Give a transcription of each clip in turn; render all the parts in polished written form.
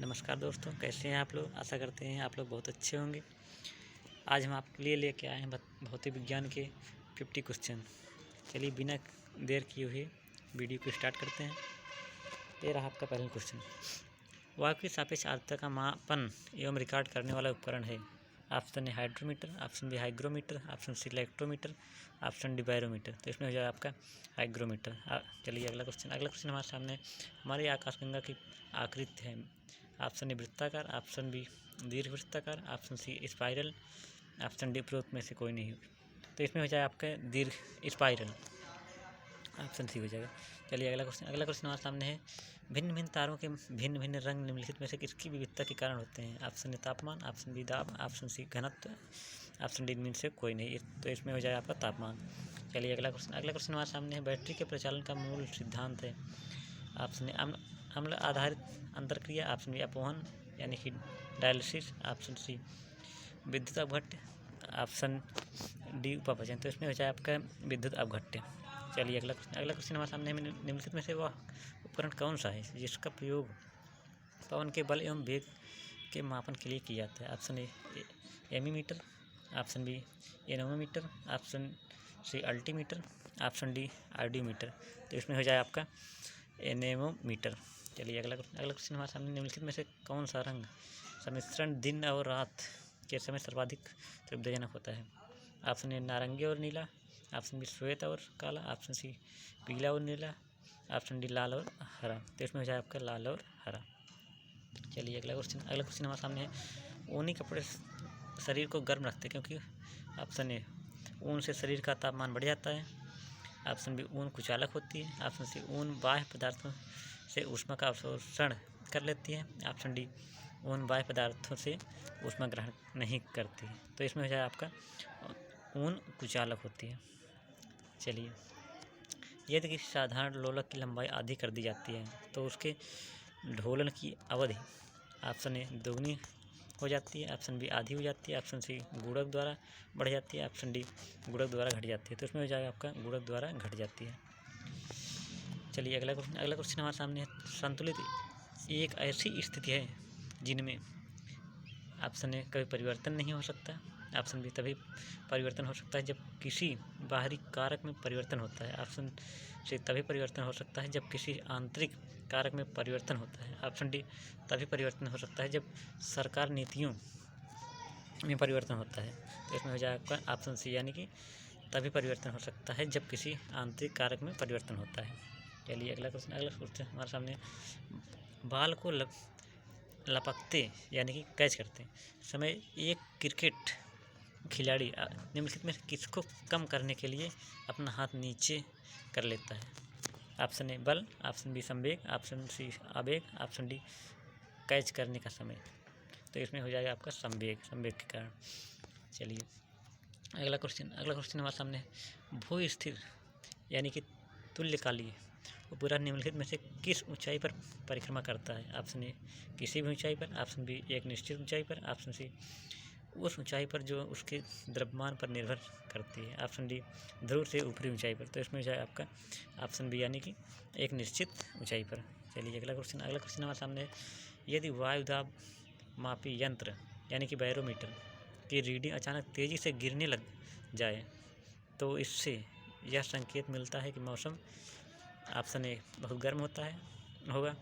नमस्कार दोस्तों, कैसे हैं आप लोग। आशा करते हैं आप लोग बहुत अच्छे होंगे। आज हम आपके लिए लेके आए हैं भौतिक विज्ञान के 50 क्वेश्चन। चलिए बिना देर किए हुए वीडियो को स्टार्ट करते हैं। ये रहा आपका पहला क्वेश्चन। वायु की सापेक्ष आर्द्रता का मापन एवं रिकॉर्ड करने वाला उपकरण है। Option A hydrometer, option B hygrometer, option C electrometer, option D barometer. तो इसमें हो जाएगा आपका हाइग्रोमीटर। चलिए अगला क्वेश्चन हमारे सामने। हमारी आकाशगंगा की आकृति है। ऑप्शन ए वृत्ताकार, ऑप्शन बी दीर्घ वृत्ताकार, option C spiral, option D उपरोक्त में से कोई नहीं। तो इसमें हो जाएगा आपका दीर्घ स्पाइरल, ऑप्शन सी हो जाएगा। चलिए अगला क्वेश्चन हमारे सामने है। भिन्न भिन्न तारों के भिन्न भिन्न रंग निम्नलिखित में से किसकी विविधता के कारण होते हैं। ऑप्शन ए तापमान, ऑप्शन बी दाब, ऑप्शन सी घनत्व, ऑप्शन डी इनमें से कोई नहीं। तो इसमें हो जाएगा आपका तापमान। चलिए अगला क्वेश्चन हमारे सामने है। बैटरी के प्रचालन का मूल सिद्धांत है। ऑप्शन ए अम्ल आधारित अंतरक्रिया, ऑप्शन बी अपवहन यानी कि डायलिसिस, ऑप्शन सी विद्युत अपघट्य, ऑप्शन डी उपापचयन। तो इसमें हो जाए आपका विद्युत अपघट्य। चलिए अगला क्वेश्चन हमारे सामने है। निम्नलिखित में से वह उपकरण कौन सा है जिसका प्रयोग पवन के बल एवं वेग के मापन के लिए किया जाता है। Option A ammeter, option B anemometer, option C altimeter, option D audiometer. तो इसमें हो जाए आपका एनेमोमीटर। चलिए अगला क्वेश्चन हमारे सामने। निम्नलिखित में से कौन सा रंग सम्मिश्रण दिन और रात के समय सर्वाधिक तृप्तिजनक होता है। ऑप्शन ए नारंगी और नीला, ऑप्शन बी श्वेत और काला, ऑप्शन सी पीला और नीला, ऑप्शन डी लाल और हरा। तो इसमें हो जाए आपका लाल और हरा। चलिए अगला क्वेश्चन हमारे सामने है। ऊनी कपड़े शरीर को गर्म रखते हैं क्योंकि ऑप्शन ए ऊन से शरीर का तापमान बढ़ जाता है, ऑप्शन बी ऊन कुचालक होती है, ऑप्शन सी ऊन बाह्य पदार्थों से ऊष्मा का अवशोषण कर लेती है, ऑप्शन डी ऊन बाह्य पदार्थों से ऊष्मा ग्रहण नहीं करती है। तो इसमें हो जाए आपका ऊन कुचालक होती है। चलिए यदि किसी साधारण लोलक की लंबाई आधी कर दी जाती है तो उसके ढोलन की अवधि ऑप्शन ए दोगुनी हो जाती है, ऑप्शन बी आधी हो जाती है, ऑप्शन सी गुणक द्वारा बढ़ जाती है, ऑप्शन डी गुणक द्वारा घट जाती है। तो इसमें हो जाएगा आपका गुणक द्वारा घट जाती है। चलिए अगला क्वेश्चन हमारे सामने है। संतुलित एक ऐसी स्थिति है जिनमें ऑप्शन ए कभी परिवर्तन नहीं हो सकता, ऑप्शन बी तभी परिवर्तन हो सकता है जब किसी बाहरी कारक में परिवर्तन होता है, ऑप्शन सी तभी परिवर्तन हो सकता है जब किसी आंतरिक कारक में परिवर्तन होता है, ऑप्शन डी तभी परिवर्तन हो सकता है जब सरकार नीतियों में परिवर्तन होता है। तो इसमें हो जाएगा आपका ऑप्शन सी यानी कि तभी परिवर्तन हो सकता है जब किसी आंतरिक कारक में परिवर्तन होता है। चलिए अगला क्वेश्चन हमारे सामने। बाल को लपकते यानी कि कैच करते समय एक क्रिकेट खिलाड़ी निम्नलिखित में किसको कम करने के लिए अपना हाथ नीचे कर लेता है। ऑप्शन ए बल, ऑप्शन बी संवेग, ऑप्शन सी आवेग, ऑप्शन डी कैच करने का समय। तो इसमें हो जाएगा आपका संवेग के कारण। चलिए अगला क्वेश्चन हमारे सामने है। भू स्थिर यानी कि तुल्यकालीय उपग्रह निम्नलिखित में से किस ऊंचाई पर परिक्रमा करता है। ऑप्शन ए किसी भी ऊंचाई पर, ऑप्शन बी एक निश्चित ऊंचाई पर, ऑप्शन सी उस ऊंचाई पर जो उसके द्रव्यमान पर निर्भर करती है, ऑप्शन डी ध्रुव से ऊपरी ऊंचाई पर। तो इसमें हो जाए आपका ऑप्शन बी यानी कि एक निश्चित ऊंचाई पर। चलिए अगला क्वेश्चन हमारे सामने है। यदि वायु दाब मापी यंत्र यानी कि बैरोमीटर की रीडिंग अचानक तेज़ी से गिरने लग जाए तो इससे यह संकेत मिलता है कि मौसम ऑप्शन ए बहुत गर्म होगा,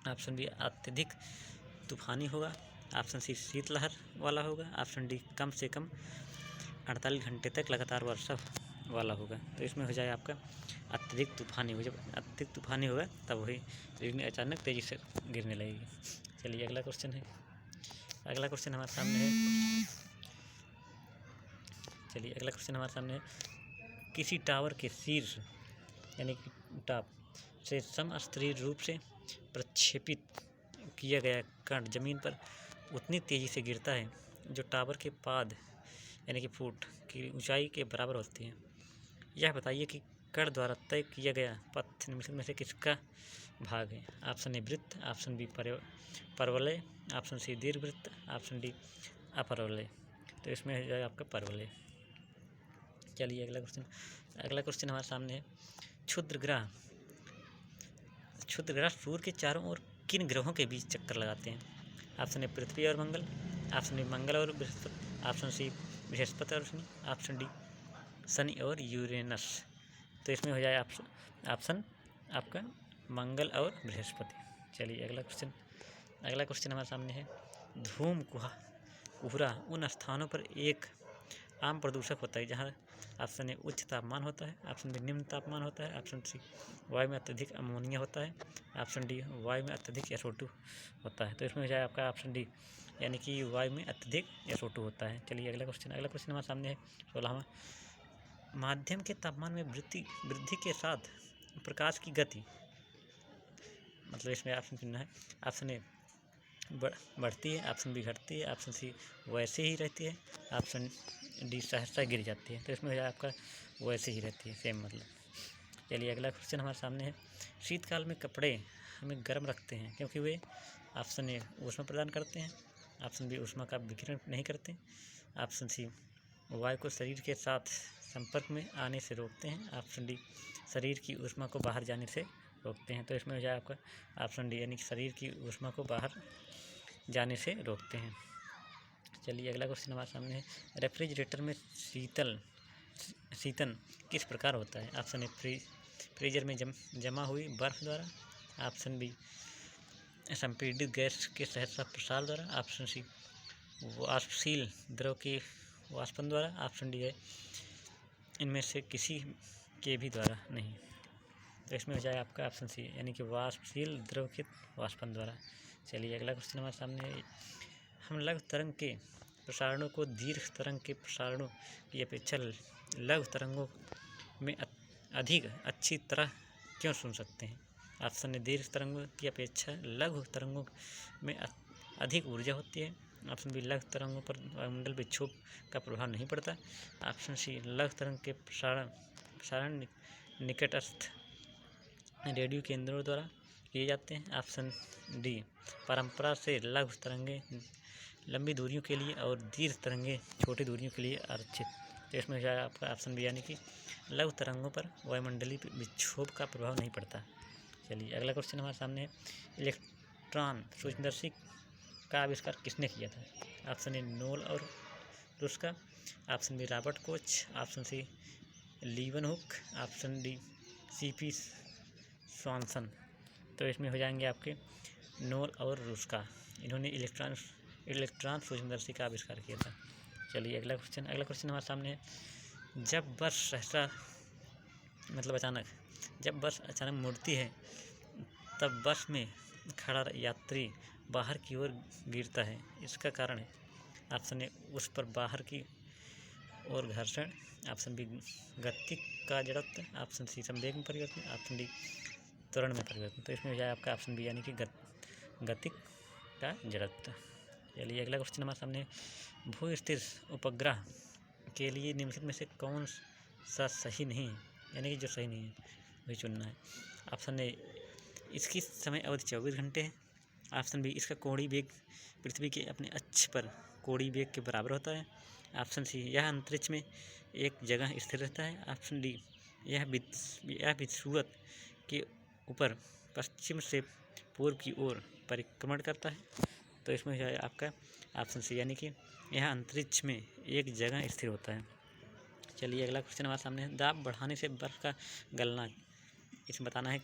ऑप्शन बी अत्यधिक तूफानी होगा, ऑप्शन सी शीतलहर वाला होगा, ऑप्शन डी कम से कम 48 घंटे तक लगातार वर्षा वाला होगा। तो इसमें हो जाए आपका अत्यधिक तूफानी होगा। जब अत्यधिक तूफानी होगा तब वही रीडिंग अचानक तेज़ी से गिरने लगेगी। चलिए अगला क्वेश्चन हमारे सामने है। किसी टावर के शीर्ष यानी कि टॉप से समअस्तरीय रूप से प्रक्षेपित किया गया कण जमीन पर उतनी तेज़ी से गिरता है जो टावर के पाद यानी कि फुट की ऊंचाई के बराबर होती है। यह बताइए कि कण द्वारा तय किया गया पथ निम्नलिखित में से किसका भाग है। ऑप्शन ए वृत्त, ऑप्शन बी परवलय, ऑप्शन सी दीर्घवृत्त, ऑप्शन डी अपरवलय। तो इसमें हो जाएगा आपका परवलय। चलिए अगला क्वेश्चन हमारे सामने है। क्षुद्र ग्रह सूर्य के चारों ओर किन ग्रहों के बीच चक्कर लगाते हैं? ऑप्शन ए पृथ्वी और मंगल, ऑप्शन बी मंगल और बृहस्पति, ऑप्शन सी बृहस्पति और शनि, ऑप्शन डी शनि और यूरेनस। तो इसमें हो जाए ऑप्शन आपका मंगल और बृहस्पति। चलिए अगला क्वेश्चन हमारे सामने है। धूम कोहरा उन स्थानों पर एक आम प्रदूषक होता है जहाँ ऑप्शन ए उच्च तापमान होता है, ऑप्शन बी निम्न तापमान होता है, ऑप्शन सी वायु में अत्यधिक अमोनिया होता है, ऑप्शन डी वायु में अत्यधिक SO2 होता है। तो इसमें हो जाए आपका ऑप्शन डी, यानी कि वायु में अत्यधिक SO2 होता है। चलिए अगला क्वेश्चन हमारे सामने है 16वां। माध्यम के तापमान में वृद्धि के साथ प्रकाश की गति, मतलब इसमें ऑप्शन चुनना है। ऑप्शन ए बढ़ती है, ऑप्शन बी घटती है, ऑप्शन सी वैसे ही रहती है, ऑप्शन डी सहसा गिर जाती है। तो इसमें हो जाए आपका वैसे ही रहती है, सेम मतलब। चलिए अगला क्वेश्चन हमारे सामने है। शीतकाल में कपड़े हमें गर्म रखते हैं क्योंकि वे ऑप्शन ए ऊष्मा प्रदान करते हैं, ऑप्शन बी ऊष्मा का विकिरण नहीं करते, ऑप्शन सी वायु को शरीर के साथ संपर्क में आने से रोकते हैं, ऑप्शन डी शरीर की ऊष्मा को बाहर जाने से रोकते हैं। तो इसमें हो जाए आपका ऑप्शन डी, यानी कि शरीर की ऊष्मा को बाहर जाने से रोकते हैं। चलिए अगला क्वेश्चन हमारे सामने है। रेफ्रिजरेटर में शीतन किस प्रकार होता है? ऑप्शन ए फ्रीजर में जमा हुई बर्फ द्वारा, ऑप्शन बी संपीड़ित गैस के सहसा प्रसार द्वारा, ऑप्शन सी वाष्पशील द्रव के वाष्पन द्वारा, ऑप्शन डी है इनमें से किसी के भी द्वारा नहीं। तो इसमें हो जाए आपका ऑप्शन सी, यानी कि वाष्पशील द्रव के वाष्पन द्वारा। चलिए अगला क्वेश्चन हमारे सामने है। हम लघु तरंग के प्रसारणों को दीर्घ तरंग के प्रसारणों की अपेक्षा लघु तरंगों में अधिक अच्छी तरह क्यों सुन सकते हैं? ऑप्शन ए दीर्घ तरंगों की अपेक्षा लघु तरंगों में अधिक ऊर्जा होती है, ऑप्शन बी लघु तरंगों पर वायुमंडल विक्षोभ का प्रभाव नहीं पड़ता, ऑप्शन सी लघु तरंग के प्रसारण निकटस्थ रेडियो केंद्रों द्वारा किए जाते हैं, ऑप्शन डी परंपरा से लघु तरंगे लंबी दूरियों के लिए और दीर्घ तरंगे छोटी दूरियों के लिए आरक्षित। तो इसमें हो जाएगा आपका ऑप्शन बी, यानी कि लघु तरंगों पर वायुमंडलीय विक्षोभ का प्रभाव नहीं पड़ता। चलिए अगला क्वेश्चन हमारे सामने है। इलेक्ट्रॉन सूक्ष्मदर्शी का आविष्कार किसने किया था? ऑप्शन ए नोल और Ruska, option B Robert Koch, option C Leeuwenhoek, option D CP Swanson. तो इसमें हो जाएंगे आपके नोल और रुस्का, इन्होंने इलेक्ट्रॉन सूक्ष्मदर्शी का आविष्कार किया था। चलिए अगला क्वेश्चन हमारे सामने है। जब बस अचानक मुड़ती है तब बस में खड़ा यात्री बाहर की ओर गिरता है, इसका कारण है? ऑप्शन ए उस पर बाहर की ओर घर्षण, ऑप्शन बी गति का जड़त्व, ऑप्शन सी संवेग में परिवर्तन, ऑप्शन डी त्वरण में परिवर्तन। तो इसमें हो जाए आपका ऑप्शन बी, यानी कि गति का जड़त्व। चलिए अगला क्वेश्चन हमारे सामने। भू स्थिर उपग्रह के लिए निम्नलिखित में से कौन सा सही नहीं है, यानी कि जो सही नहीं है वही चुनना है। ऑप्शन ए इसकी समय अवधि 24 घंटे है, ऑप्शन बी इसका कोणीय वेग पृथ्वी के अपने अक्ष पर कोणीय वेग के बराबर होता है, ऑप्शन सी यह अंतरिक्ष में एक जगह स्थिर रहता है, ऑप्शन डी यह विषुवत के ऊपर पश्चिम से पूर्व की ओर परिक्रमण करता है। तो इसमें है आपका ऑप्शन सी, यानी कि यह अंतरिक्ष में एक जगह स्थिर होता है। चलिए अगला क्वेश्चन हमारे सामने है। दाब बढ़ाने से बर्फ़ का गलना, इसमें बताना है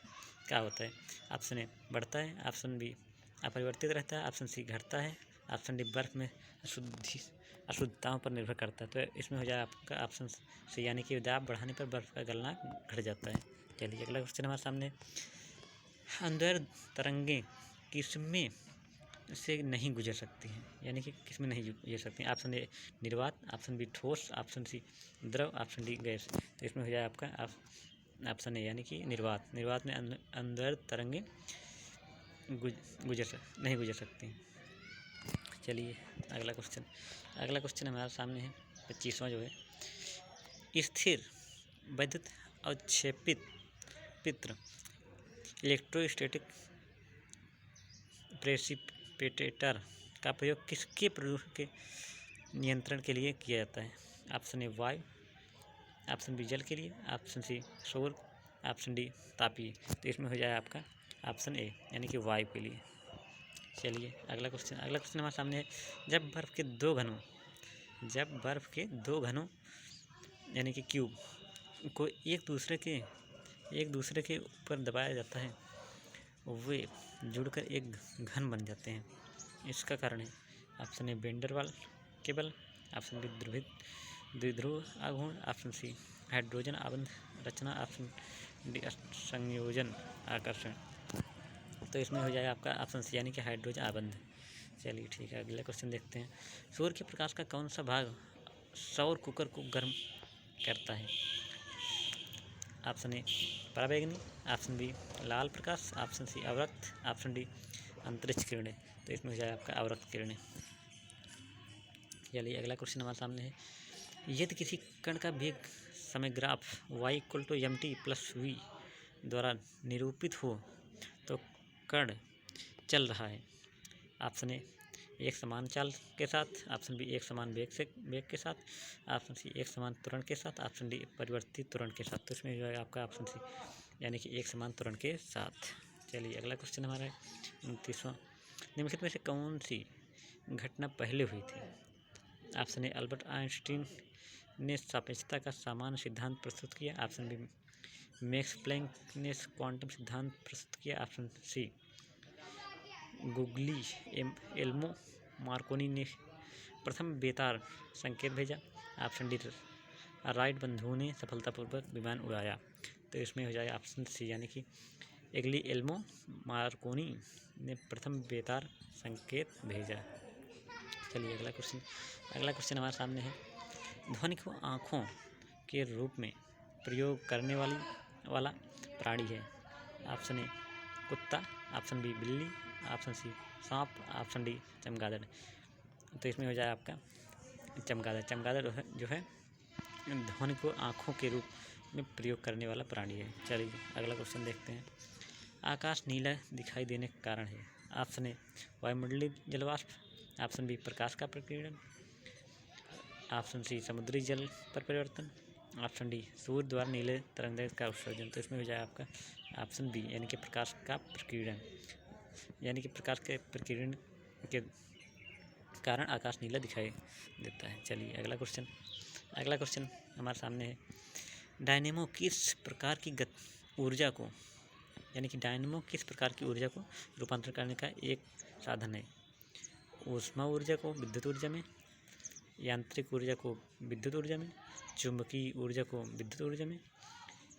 क्या होता है। ऑप्शन ए बढ़ता है, ऑप्शन बी अपरिवर्तित रहता है, ऑप्शन सी घटता है, ऑप्शन डी बर्फ़ में अशुद्धताओं पर निर्भर करता है। तो इसमें हो जाए आपका ऑप्शन सी, यानी कि दाब बढ़ाने पर बर्फ़ का गलना घट जाता है। चलिए अगला क्वेश्चन हमारे सामने। अंदर तरंगें किसमें से नहीं गुजर सकती हैं, यानी कि किसमें नहीं गुजर सकती हैं? ऑप्शन ए निर्वात, ऑप्शन बी ठोस, ऑप्शन सी द्रव, ऑप्शन डी गैस। तो इसमें हो जाए आपका ऑप्शन ए, यानी कि निर्वात में अंदर तरंगें नहीं गुजर सकती। चलिए अगला क्वेश्चन हमारे सामने है 25वां जो है। स्थिर वैद्युत अवक्षेपित्र इलेक्ट्रोस्टैटिक प्रेसिपिटेटर का प्रयोग किसके प्रदूषण के नियंत्रण के लिए किया जाता है? ऑप्शन ए वायु, ऑप्शन बी जल के लिए, ऑप्शन सी सौर, ऑप्शन डी तापीय। तो इसमें हो जाए आपका ऑप्शन ए यानी कि वायु के लिए। चलिए अगला क्वेश्चन हमारे सामने है, जब बर्फ़ के दो घनों यानी कि क्यूब को एक दूसरे के ऊपर दबाया जाता है, वे जुड़कर एक घन बन जाते हैं। इसका कारण है option A van der Waals के बल, ऑप्शन बी द्विध्रुव आघूर्ण, ऑप्शन सी हाइड्रोजन आबंध रचना, ऑप्शन डी संयोजन आकर्षण। तो इसमें हो जाएगा आपका ऑप्शन सी यानी कि हाइड्रोजन आबंध। चलिए ठीक है, अगला क्वेश्चन देखते हैं। सूर्य के प्रकाश का कौन सा भाग सौर कुकर को गर्म करता है? ऑप्शन ए पराबैंगनी, ऑप्शन बी लाल प्रकाश, ऑप्शन सी अवरक्त, ऑप्शन डी अंतरिक्ष किरणें। तो इसमें हो जाएगा आपका अवरक्त किरणें। चलिए अगला क्वेश्चन हमारे सामने है, यदि किसी कण का वेग समय ग्राफ y=mt+v द्वारा निरूपित हो तो कण चल रहा है। ऑप्शन ए एक समान चाल के साथ, ऑप्शन बी एक समान वेग के साथ, ऑप्शन सी एक समान त्वरण के साथ, ऑप्शन डी परिवर्तित त्वरण के साथ। तो इसमें जो है आपका ऑप्शन सी यानी कि एक समान त्वरण के साथ। चलिए अगला क्वेश्चन हमारा है 29वां, निम्नलिखित में से कौन सी घटना पहले हुई थी? ऑप्शन ए अल्बर्ट आइंस्टीन ने सापेक्षता का सामान्य सिद्धांत प्रस्तुत किया, ऑप्शन बी मैक्स प्लैंक ने क्वांटम सिद्धांत प्रस्तुत किया, ऑप्शन सी गुग्लिएल्मो मार्कोनी ने प्रथम बेतार संकेत भेजा, ऑप्शन डी राइट बंधुओं ने सफलतापूर्वक विमान उड़ाया। तो इसमें हो जाएगा ऑप्शन सी यानी कि गुग्लिएल्मो मार्कोनी ने प्रथम बेतार संकेत भेजा। चलिए अगला क्वेश्चन हमारे सामने है, ध्वनि को आँखों के रूप में प्रयोग करने वाला प्राणी है। ऑप्शन ए कुत्ता, ऑप्शन बी बिल्ली, ऑप्शन सी सांप, ऑप्शन डी चमगादड़। तो इसमें हो जाए आपका चमगादड़ जो है ध्वनि को आँखों के रूप में प्रयोग करने वाला प्राणी है। चलिए अगला क्वेश्चन देखते हैं, आकाश नीला दिखाई देने का कारण है। ऑप्शन ए वायुमंडलीय जलवाष्प, ऑप्शन बी प्रकाश का प्रकीर्णन, ऑप्शन सी समुद्री जल पर परिवर्तन, ऑप्शन डी सूर्य द्वारा नीले तरंगदैर्घ्य का उत्सर्जन। तो इसमें हो जाए आपका ऑप्शन बी यानी कि प्रकाश का प्रकीर्णन, यानी कि प्रकाश के प्रकीर्णन के कारण आकाश नीला दिखाई देता है। चलिए अगला क्वेश्चन हमारे सामने है, डायनेमो किस प्रकार की ऊर्जा को रूपांतरण करने का एक साधन है? ऊष्मा ऊर्जा को विद्युत ऊर्जा में, यांत्रिक ऊर्जा को विद्युत ऊर्जा में, चुंबकीय ऊर्जा को विद्युत ऊर्जा में,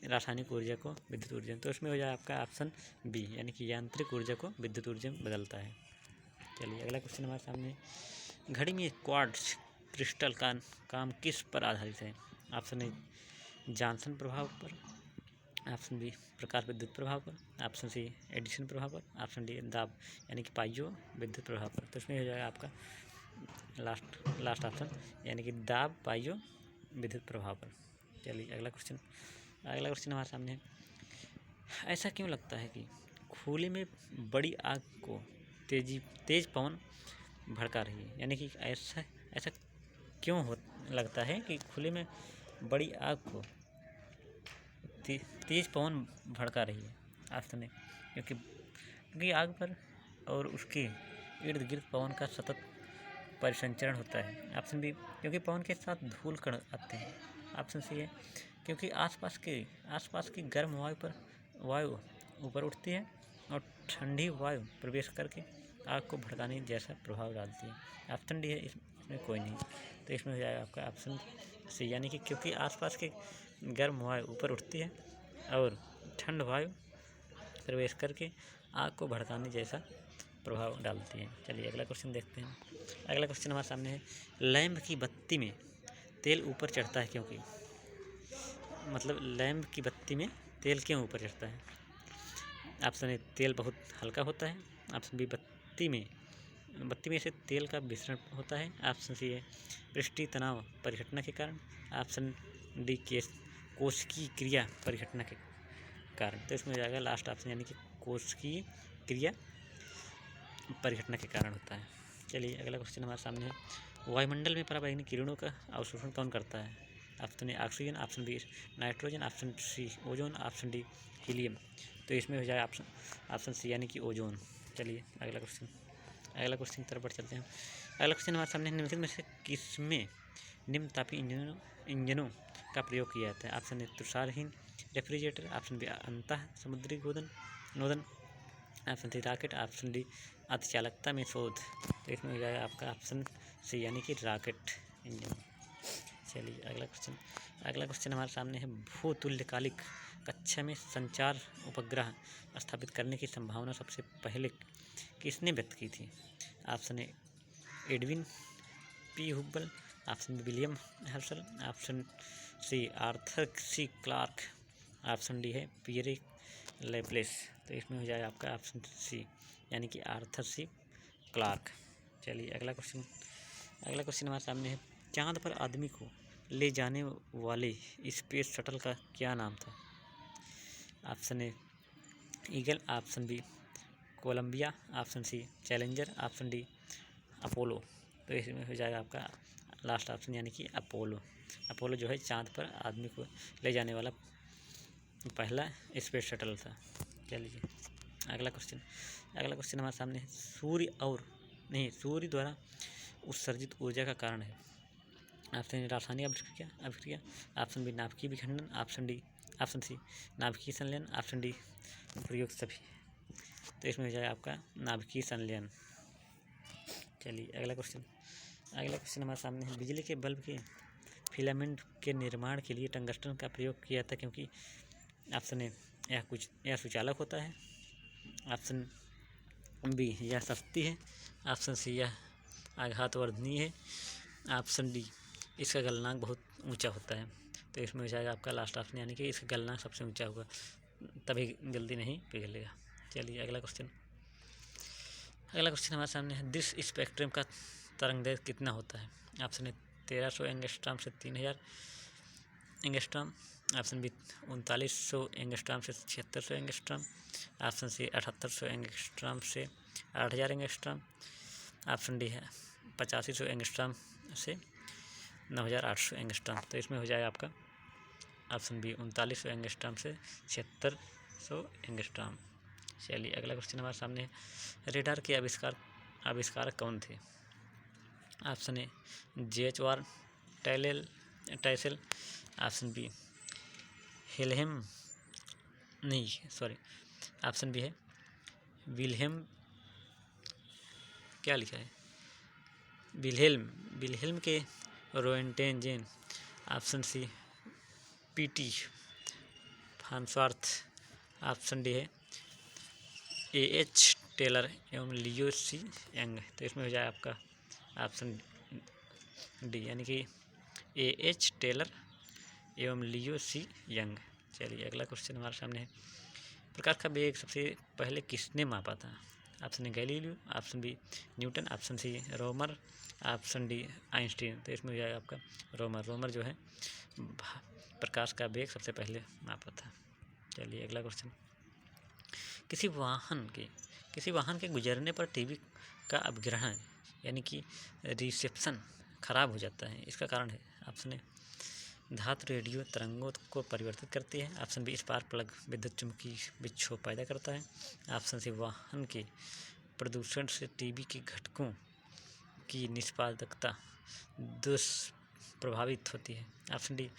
रासायनिक ऊर्जा को विद्युत ऊर्जा में। तो इसमें हो जाए आपका ऑप्शन बी यानी कि यांत्रिक ऊर्जा को विद्युत ऊर्जा में बदलता है। चलिए अगला क्वेश्चन हमारे सामने, घड़ी में क्वार्ट्ज क्रिस्टल का काम किस पर आधारित है? ऑप्शन ए जॉनसन प्रभाव पर, ऑप्शन बी प्रकाश विद्युत प्रभाव पर, ऑप्शन सी एडिशन प्रभाव पर, ऑप्शन डी दाब यानी कि पाइजो विद्युत प्रभाव पर। तो इसमें हो जाएगा आपका लास्ट ऑप्शन यानी कि दाब पाइजो विद्युत प्रभाव पर। चलिए अगला क्वेश्चन हमारे सामने है, ऐसा क्यों लगता है कि खुले में बड़ी आग को तेज पवन भड़का रही है? यानी कि ऐसा क्यों लगता है कि खुले में बड़ी आग को तेज पवन भड़का रही है? ऑप्शन ए क्योंकि आग पर और उसके इर्द गिर्द पवन का सतत परिसंचरण होता है, ऑप्शन बी क्योंकि पवन के साथ धूल कण आते हैं, ऑप्शन सी है क्योंकि आसपास की गर्म वायु ऊपर उठती है और ठंडी वायु प्रवेश करके आग को भड़काने जैसा प्रभाव डालती है, ऑप्शन डी है इसमें कोई नहीं। तो इसमें हो जाएगा आपका ऑप्शन सी यानी कि क्योंकि आसपास के गर्म वायु ऊपर उठती है और ठंड वायु प्रवेश करके आग को भड़काने जैसा प्रभाव डालती है। चलिए अगला क्वेश्चन देखते हैं। अगला क्वेश्चन हमारे सामने है, लैंप की बत्ती में तेल ऊपर चढ़ता है क्योंकि? मतलब लैंप की बत्ती में तेल क्यों ऊपर चढ़ता है? ऑप्शन ए तेल बहुत हल्का होता है, ऑप्शन बी बत्ती में से तेल का विसरण होता है, ऑप्शन सी है पृष्ठीय तनाव परिघटना के कारण, ऑप्शन डी कोशिकीय क्रिया परिघटना के कारण। तो इसमें हो जाएगा लास्ट ऑप्शन यानी कि कोशिकीय क्रिया परिघटना के कारण होता है। चलिए अगला क्वेश्चन हमारे सामने है, वायुमंडल में पराबैंगनी किरणों का अवशोषण कौन करता है? Option A oxygen, option B nitrogen, option C ozone, option D helium. तो इसमें हो जाए ऑप्शन सी यानी कि ओजोन। चलिए अगला क्वेश्चन की तरफ बढ़ चलते हैं। अगला क्वेश्चन हमारे सामने निम्नलिखित में से किसमें निम्न तापीय इंजनों का प्रयोग किया जाता है? ऑप्शन ए तुषारहीन रेफ्रिजरेटर, ऑप्शन बी अंतः समुद्री नोदन, option C rocket, option D अतिचालकता में शोध। तो इसमें हो जाएगा आपका ऑप्शन सी यानी कि रॉकेट इंजन। चलिए अगला क्वेश्चन हमारे सामने है। भूतुल्यकालिक कक्षा में संचार उपग्रह स्थापित करने की संभावना सबसे पहले किसने व्यक्त की थी? Option A Edwin P Hubble, option B William Herschel, option C Arthur C Clarke, option D है पियरे लैप्लेस। तो इसमें हो जाएगा आपका ऑप्शन सी यानी कि आर्थर सी क्लार्क। चलिए अगला क्वेश्चन हमारे सामने है। चांद पर आदमी को ले जाने वाले स्पेस शटल का क्या नाम था? Option A Eagle, option B Columbia, option C Challenger, option D Apollo. तो इसमें हो जाएगा आपका लास्ट ऑप्शन यानी कि अपोलो जो है चांद पर आदमी को ले जाने वाला पहला स्पेस शटल था। चलिए अगला क्वेश्चन हमारे सामने है। सूर्य द्वारा उत्सर्जित ऊर्जा का कारण है? ऑप्शन ए रासायनिक अभिक्रिया, ऑप्शन बी नाभिकीय विखंडन, ऑप्शन सी नाभिकीय संलयन, ऑप्शन डी प्रयोग सभी। तो इसमें हो जाएगा आपका नाभिकीय संलयन। चलिए अगला क्वेश्चन हमारे सामने है। बिजली के बल्ब के फिलामेंट के निर्माण के लिए टंगस्टन का प्रयोग किया था क्योंकि ऑप्शन ए यह सुचालक होता है, ऑप्शन बी यह सस्ती है, ऑप्शन सी यह आघातवर्धनीय है, ऑप्शन डी इसका गलनांक बहुत ऊंचा होता है। तो इसमें हो जाएगा आपका लास्ट ऑप्शन यानी कि इसका गलनांक सबसे ऊंचा होगा, तभी जल्दी नहीं पिघलेगा। चलिए अगला क्वेश्चन हमारे सामने है। दिस स्पेक्ट्रम का तरंगदैर्घ्य कितना होता है? ऑप्शन ए 1300 एंगस्ट्रॉम से 3000 एंगस्ट्रॉम, ऑप्शन बी 3900 एंगस्ट्रॉम से 7600 एंगस्ट्रॉम, ऑप्शन सी 7800 एंगस्ट्रॉम से 8000 एंगस्ट्रॉम, ऑप्शन डी है 8500 एंगस्ट्रॉम से 9800 एंगस्ट्रॉम। तो इसमें हो जाएगा आपका ऑप्शन बी 3900 एंगस्ट्रॉम से 7600 एंगस्ट्रॉम। चलिए अगला क्वेश्चन हमारे सामने है। रेडार के आविष्कारक कौन थे? ऑप्शन ए जेएच टाइसेल, ऑप्शन बी ऑप्शन बी है Wilhelm K Roentgen, option C PT Farnsworth, option D है एएच टेलर एवं लियो सी यंग। तो इसमें हो जाए आपका ऑप्शन डी यानी कि एएच टेलर एवं लियो सी यंग। चलिए अगला क्वेश्चन हमारे सामने है। प्रकाश का वेग सबसे पहले किसने मापा था? Option A Galileo, option B Newton, option C Romer, option D Einstein. तो इसमें हो जाएगा आपका रोमर जो है प्रकाश का वेग सबसे पहले मापा था। चलिए अगला क्वेश्चन। किसी वाहन के गुजरने पर टीवी का अपग्रहण यानी कि रिसेप्शन खराब हो जाता है, इसका कारण है? ऑप्शन ए धातु रेडियो तरंगों को परिवर्तित करती है, ऑप्शन बी स्पार्क प्लग विद्युत चुम्बकीय विक्षोभ पैदा करता है, ऑप्शन सी वाहन के प्रदूषण से टीवी के घटकों की निष्पादकता दुष्प्रभावित होती है, ऑप्शन डी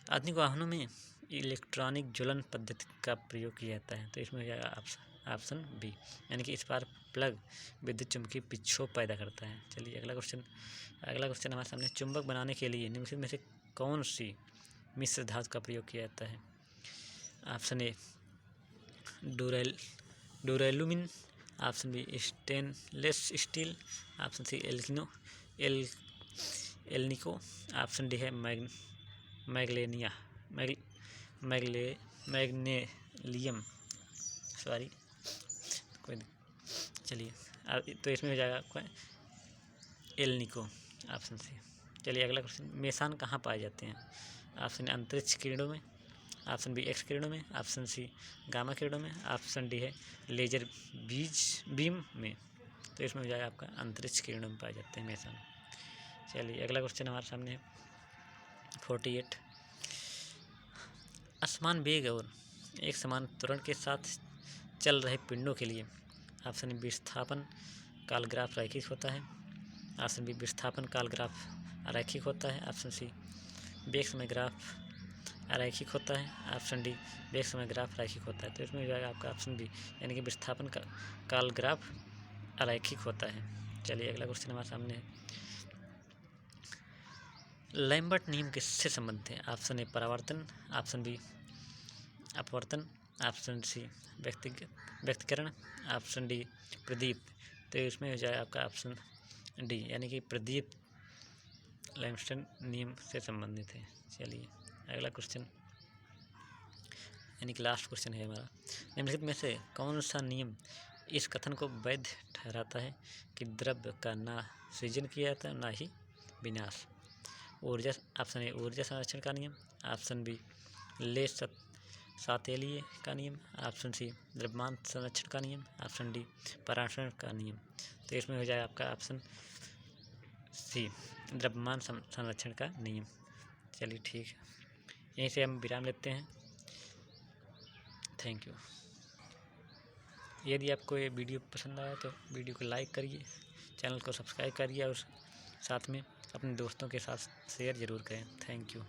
आधुनिक वाहनों में इलेक्ट्रॉनिक ज्वलन पद्धति का प्रयोग किया जाता है। तो इसमें हो जाएगा ऑप्शन बी यानी कि स्पार्क प्लग विद्युत चुम्बकीय विक्षोभ पैदा करता है। चलिए अगला क्वेश्चन हमारे सामने। चुंबक बनाने के लिए निम्नलिखित में से कौन सी मिश्र धातु का प्रयोग किया जाता है? Option A duralumin, option B stainless steel, option C alnico, option D है मैग्नेलियम। चलिए तो इसमें हो जाएगा आपका एल्निको, ऑप्शन सी। चलिए अगला क्वेश्चन। मेसान कहाँ पाए जाते हैं? ऑप्शन अंतरिक्ष किरणों में, ऑप्शन बी एक्स किरणों में, ऑप्शन सी गामा किरणों में, ऑप्शन डी है लेजर बीम में। तो इसमें हो जाएगा आपका अंतरिक्ष किरणों में पाए जाते हैं मेसान। चलिए अगला क्वेश्चन हमारे सामने है। 48 असमान वेग और एक समान त्वरण के साथ चल रहे पिंडों के लिए ऑप्शन बी विस्थापन काल ग्राफ रैखिक होता है। ऑप्शन बी विस्थापन काल ग्राफ अरैखिक होता है। ऑप्शन सी वेग समय ग्राफ अरैखिक होता है। ऑप्शन डी वेग समय ग्राफ रैखिक होता है। तो इसमें हो जाएगा आपका ऑप्शन बी, यानी कि विस्थापन का काल ग्राफ अरैखिक होता है। चलिए अगला क्वेश्चन हमारे सामने है, लैम्बर्ट नियम किससे संबंधित है? ऑप्शन ए परावर्तन, ऑप्शन बी अपवर्तन, ऑप्शन सी व्यक्तिकरण, ऑप्शन डी प्रदीप। तो इसमें हो जाए आपका ऑप्शन डी, यानी कि प्रदीप लैम्बर्ट नियम से संबंधित है। चलिए अगला क्वेश्चन, यानी कि लास्ट क्वेश्चन है हमारा, निम्नलिखित में से कौन सा नियम इस कथन को वैध ठहराता है कि द्रव्य का ना सृजन किया जाता है ना ही विनाश? ऊर्जा, ऑप्शन ए ऊर्जा संरक्षण का नियम, ऑप्शन बी ले सातेलिए का नियम, ऑप्शन सी द्रव्यमान संरक्षण का नियम, ऑप्शन डी परावर्तन का नियम। तो इसमें हो जाए आपका ऑप्शन सी द्रव्यमान संरक्षण का नियम। चलिए ठीक है, यहीं से हम विराम लेते हैं। Thank you. यदि आपको ये वीडियो पसंद आया तो वीडियो को लाइक करिए, चैनल को सब्सक्राइब करिए और साथ में अपने दोस्तों के साथ शेयर ज़रूर करें। Thank you.